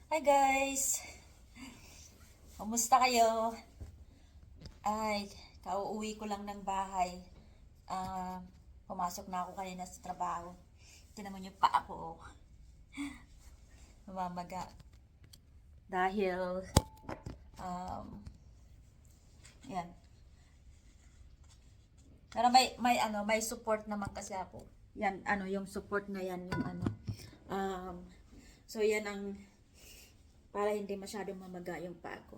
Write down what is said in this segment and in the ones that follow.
Hi guys! Kumusta kayo? Ay, kauuwi ko lang ng bahay. Ah, Pumasok na ako kanina sa trabaho. Tinan mo yung paa ko. Namamaga. Dahil, yan. Pero may support naman kasi ako. Yan, yung support na yan, yung Um, so yan ang para hindi masyadong mamaga yung paa ko.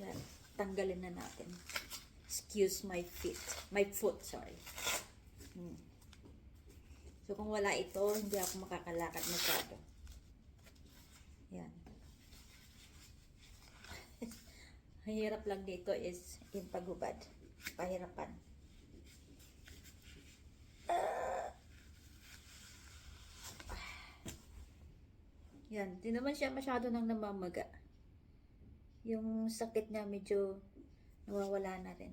Yan, tanggalin na natin. Excuse my feet. My foot, sorry. So, kung wala ito, hindi ako makakalakad masyado. Yan. Ang hirap lang dito is yung paghubad. Pahirapan. Yan. Di naman siya masyado nang namamaga. Yung sakit niya medyo nawawala na rin.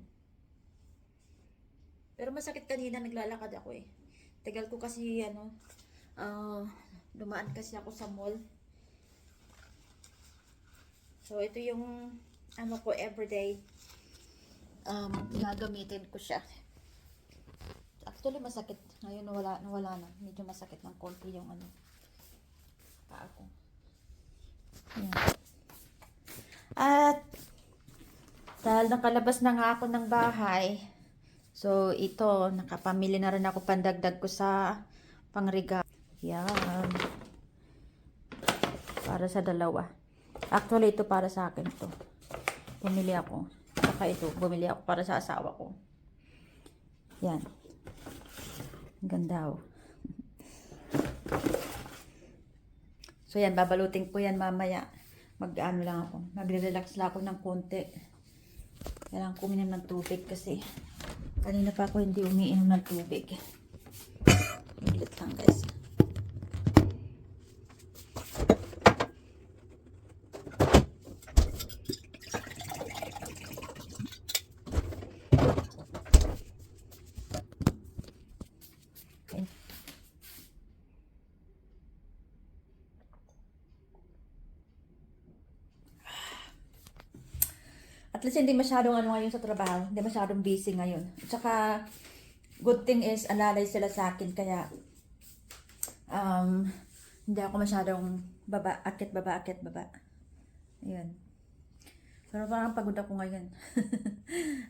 Pero masakit kanina, naglalakad ako eh. Tagal ko kasi dumaan kasi ako sa mall. So ito yung ko everyday gagamitin ko siya. Actually masakit. Ngayon nawala na. Medyo masakit ng konti yung paa ko. Ayan. At dahil nakalabas na nga ako ng bahay, so ito, nakapamili na rin ako pandagdag ko sa pangregalo. Yan. Para sa dalawa. Actually, ito para sa akin to. Bumili ako. Saka ito, bumili ako para sa asawa ko. Yan. Ganda oh. So yan, babalutin ko yan mamaya. Mag-ano lang ako. Magre-relax lang ako ng konti. Kailangan ko uminom ng tubig kasi kanina pa ako hindi umiinom ng tubig. Ulit lang guys. At least hindi masyadong ngayon sa trabaho. Hindi masyadong busy ngayon. At saka, good thing is, alalay sila sa akin. Kaya, hindi ako masyadong akit baba. Ayan. Pero parang pagod ako ngayon.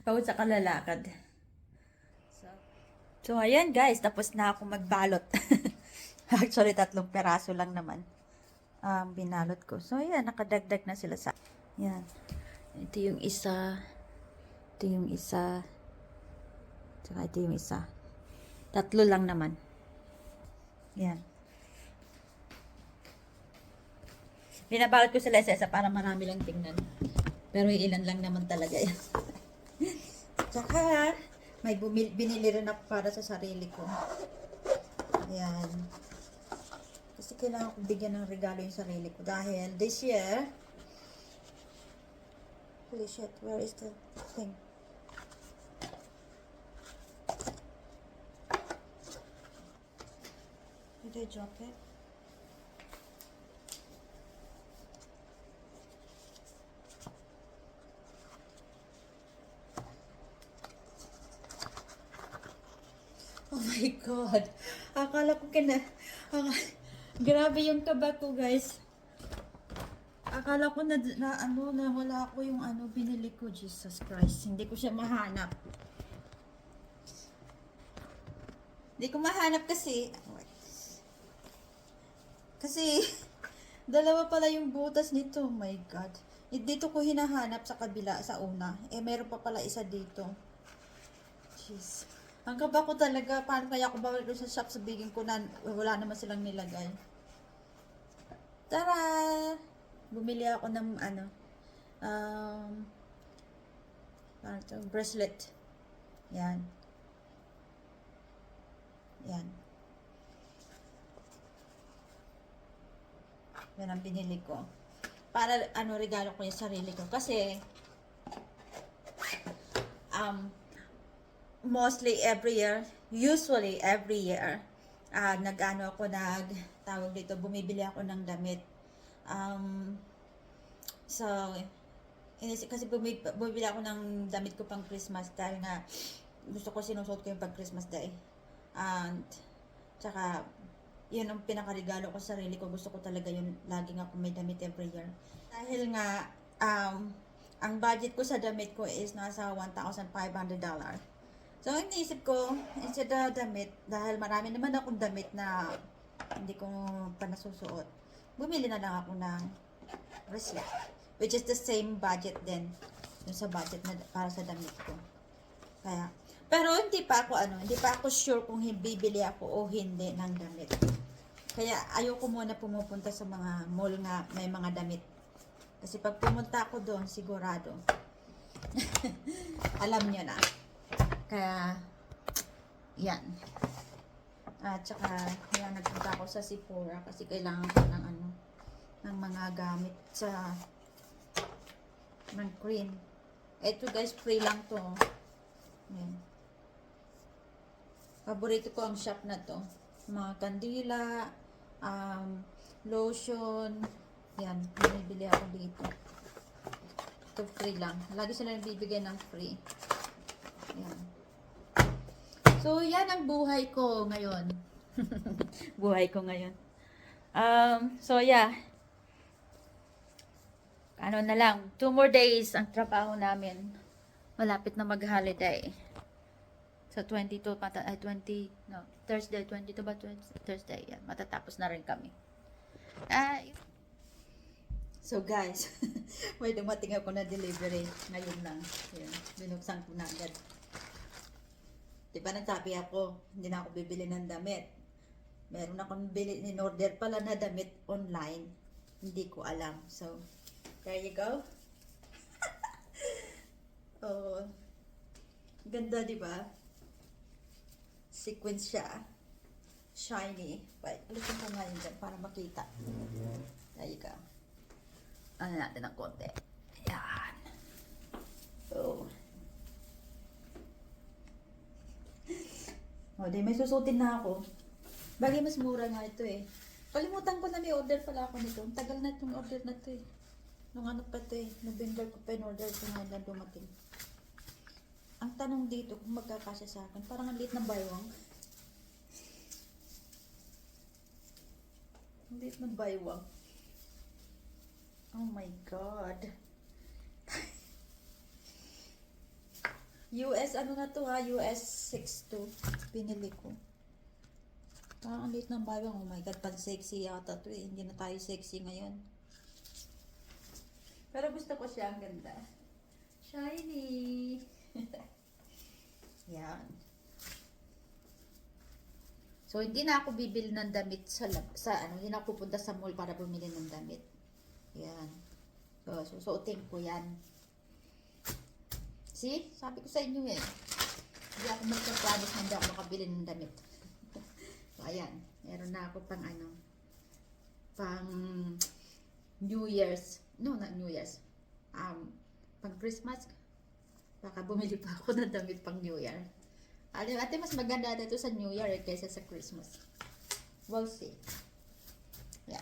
Pagod sa kalalakad. So, ayan guys. Tapos na ako magbalot. Actually, 3 peraso lang naman. Binalot ko. So, ayan. Nakadagdag na sila sa ayan. Ito yung isa. Ito yung isa. Tsaka ito yung isa. 3 lang naman. Yan. Binabalot ko sila isa para marami lang tingnan. Pero ilan lang naman talaga yan. Tsaka, may binili rin ako para sa sarili ko. Ayan. Kasi kailangan ko bigyan ng regalo yung sarili ko. Dahil this year, holy shit, where is the thing? Did I drop it? Oh my God. Akala ko grabe yung kaba ko, guys. Akala ko na wala ko yung binili ko. Jesus Christ. Hindi ko siya mahanap. Hindi ko mahanap kasi dalawa pala yung butas nito. Oh my God. Dito ko hinahanap sa kabila, sa una. Meron pa pala isa dito. Jeez. Ang kaba ko talaga. Paano kaya ako bawal sa shop, sabihin ko na wala naman silang nilagay. Tara! Bumili ako ng bracelet. Yan. Yan. Yan ang binili ko. Para regalo ko yung sarili ko. Kasi usually every year, nag-ano ako, tawag dito, bumibili ako ng damit. So, kasi bumibili ako ng damit ko pang Christmas dahil nga gusto ko, sinusuot ko yung pag Christmas day. And, tsaka, yun ang pinakaregalo ko sa sarili ko. Gusto ko talaga yun, laging ako may damit every year. Dahil nga, ang budget ko sa damit ko is nasa $1,500. So, iniisip ko, instead of damit, dahil marami naman akong damit na hindi ko pa nasusuot, bumili na lang ako ng bracelet, which is the same budget din dun sa budget na para sa damit ko. Kaya, pero hindi pa ako sure kung bibili ako o hindi ng damit. Kaya ayoko muna pumupunta sa mga mall nga may mga damit. Kasi pag pumunta ako doon, sigurado. Alam nyo na. Kaya, yan. At saka, yan, nagpunta ako sa Sephora kasi kailangan ko ng mga gamit ng cream. Ito guys, free lang to. Yan. Paborito ko ang shop na to. Mga kandila, lotion, yan, binibili ako dito. Ito free lang. Lagi sila nagbibigay ng free. Yan. So, yan ang buhay ko ngayon. Buhay ko ngayon. So, yeah. Ano na lang, 2 more days ang trabaho namin. Malapit na mag-holiday. So, 22, Thursday, 22 ba? Thursday, yan. Matatapos na rin kami. So, guys, may dumating ako na delivery. Ngayon lang. Yan, binuksan ko na agad. Diba nagsabi ako, hindi na ako bibili ng damit. Meron akong in-order pala na damit online. Hindi ko alam. So, there you go. Oh, ganda, diba? Sequence siya. Shiny. Wait, alisin ko nga yun dyan para makita. There you go. Ano natin ng konti. Ayan. Oh. O, di may susutin na ako. Bagay mas mura nga ito eh. Kalimutan ko na may order pala ako nito. Tagal na itong order na ito eh. Nung ano pa ito eh. November ko pa in-order ito ngayon na dumating. Ang tanong dito kung magkakasya sa akin, parang ang liit ng baywang. Ang liit ng baywang. Oh my God. US, ano na to ha? US 6'2". Pinili ko. Parang ang liit ng baywang. Oh my God, pan sexy yata to eh. Hindi na tayo sexy ngayon. Pero gusto ko siya, ang ganda. Shiny. Yan. So, hindi na ako bibili ng damit hindi na ako pupunta sa mall para bumili ng damit. Yan. So, susuotin ko yan. See? Sabi ko sa inyo eh. Hindi ako magpapromise na hindi ako makabili ng damit. So, ayan. Meron na ako pang New Year's. No, not New Year's. Pang Christmas. Baka bumili pa ako ng damit pang New Year. Ate, mas maganda dito sa New Year kaysa sa Christmas. We'll see. Yeah.